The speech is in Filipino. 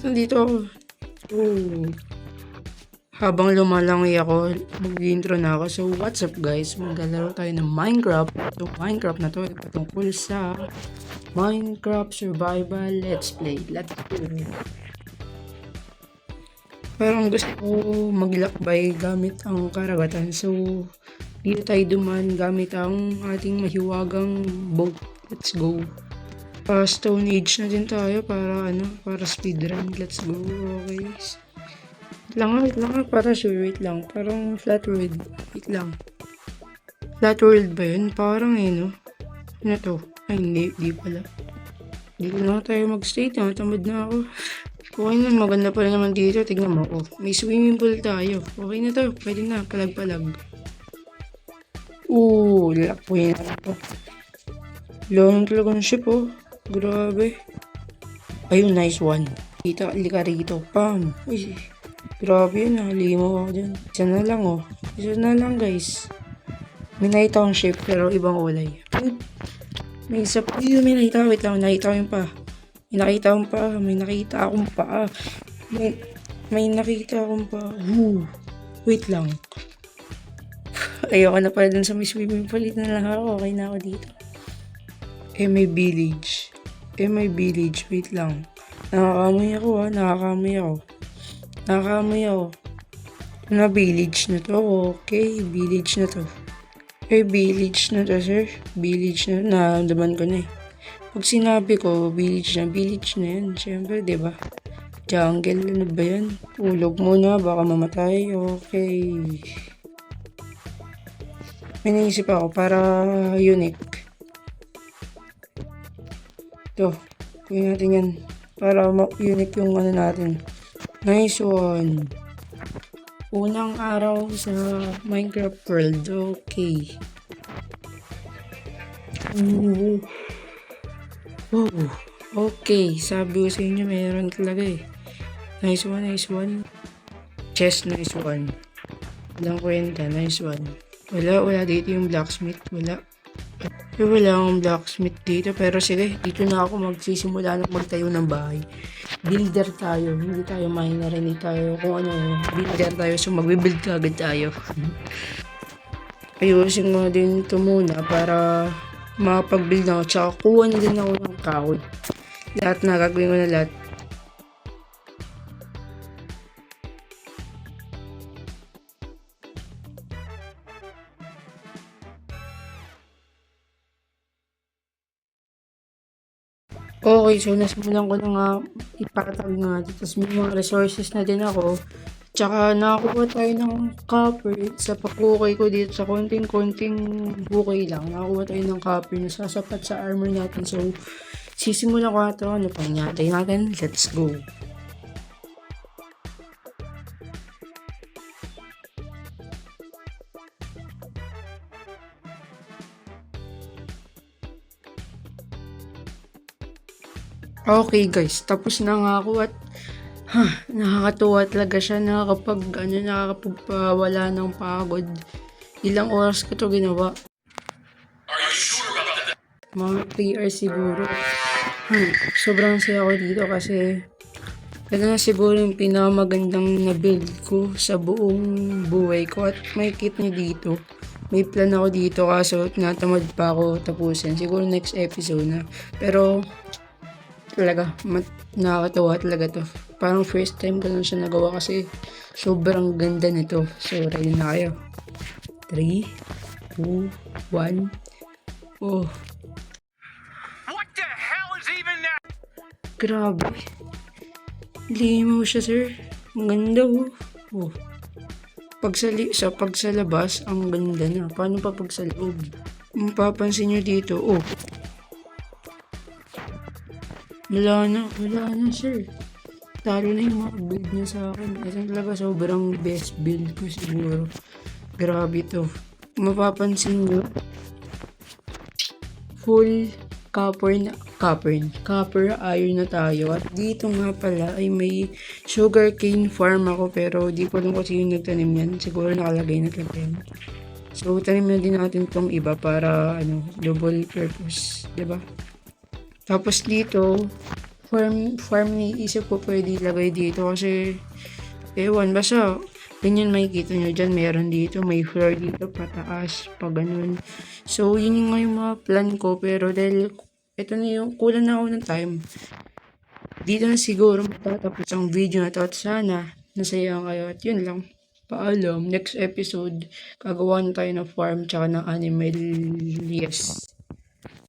nandito ako. So, habang lumalangoy ako, mag-intro na ako. So, what's up guys? Maglalaro tayo ng Minecraft. So, Minecraft na to, patungkol sa Minecraft Survival Let's Play. Let's go! Parang gusto ko maglakbay gamit ang karagatan. So, dito tayo duman gamit ang ating mahiwagang boat. Let's go! Stone Age na din tayo para speedrun. Let's go. Okay. Wait lang, para sure. Wait lang. Parang flat world. Wait lang. Flat world ba yun? Parang no? Ano to? Ay, hindi pala. Dito na tayo mag-stay. Tamad na ako. Okay na, maganda pa naman dito. Tignan mo. Oh, may swimming pool tayo. Okay na to. Pwede na. Palag-palag. Lapoy na to. Lalo talaga ng ship, oh. Grabe. Ayun, nice one. Lika rito. Pam. Uy, grabe yun. Halimaw ako dyan. Isa na lang, oh. Isa na lang, guys. May nakita akong ship, pero ibang kulay. May isa pa. May nakita. Wait lang. Nakita ko yung pa. May nakita akong pa. May nakita akong pa. Wait lang. Ayoko na pala dun sa may swimming pool. Na lang ako. Okay na ako dito. May village. Wait lang. Nakakamoy ako. Na village na to. Okay, village na to. Village na to, sir. Village na. Naramdaman ko na eh. Pag sinabi ko, village na yan. Siyempre, diba? Jungle, ano ba yan? Ulog muna, baka mamatay. Okay. May naisip ako para unique. Ito, kunin natin yan para unique yung natin. Nice one. Unang araw sa Minecraft world. Okay. Okay, sabi ko sa inyo mayroon talaga eh. Nice one. Chest, nice one. Walang kwenta, nice one. Wala dito yung blacksmith. Wala akong blacksmith dito, pero sige, dito na ako magsisimula ng magtayo ng bahay. Builder tayo, hindi tayo miner, hindi tayo builder tayo, so magbibuild agad tayo. Ayusin mo din ito muna para makapag-build ako, tsaka kuha na din ako ng kahoy. Lahat na, gagawin ko na lahat. Okay, so nasimulan ko na nga ipatag nga dito. Tapos may mga resources na din ako. Tsaka nakakuha tayo ng copper sa pakukay ko dito sa konting bukay lang. Nakakuha tayo ng copper na sasapat sa armor natin. So, sisimulan ko ito. Ano pang nyatay natin? Let's go! Okay guys, tapos na nga ako at nakakatuwa talaga siya, nakakapagpawala ng pagod. Ilang oras ko to ginawa? Mga 3 hours siguro. Sobrang saya ko dito kasi ito na siguro yung pinakamagandang na build ko sa buong buhay ko at may kit nyo dito. May plan ako dito kaso natamad pa ako tapusin. Siguro next episode na. Pero talaga, nakakatawa talaga to. Parang first time ko lang siya nagawa kasi sobrang ganda nito. So, ready na kayo. 3, 2, 1. Oh. What the hell is even that? Grabe. Limaw siya, sir. Ang ganda, oh. Pag sa labas, ang ganda na. Paano pa pag sa loob? Mapapansin nyo dito, oh. Wala na sir. Talo na yung mga build niya sa akin. Ito talaga sobrang best build ko siguro. Grabe to. Mapapansin nyo, full copper iron na tayo. At dito nga pala ay may sugarcane farm ako, pero di ko lang kasi yung nagtanim yan. Siguro nakalagay na talaga yan. So tanim na din natin tong iba para double purpose, diba? Tapos dito, farm iniisip ko pwede ilagay dito kasi ewan, basta ganyan makikita nyo dyan, meron dito, may floor dito, pataas, pa ganun. So, yun yung nga yung mga plan ko, pero dahil ito na yung, kulang na ako ng time, dito na siguro matatapos ang video na to at sana nasaya kayo at yun lang. Paalam, next episode, gagawa na tayo ng farm tsaka ng animal, yes.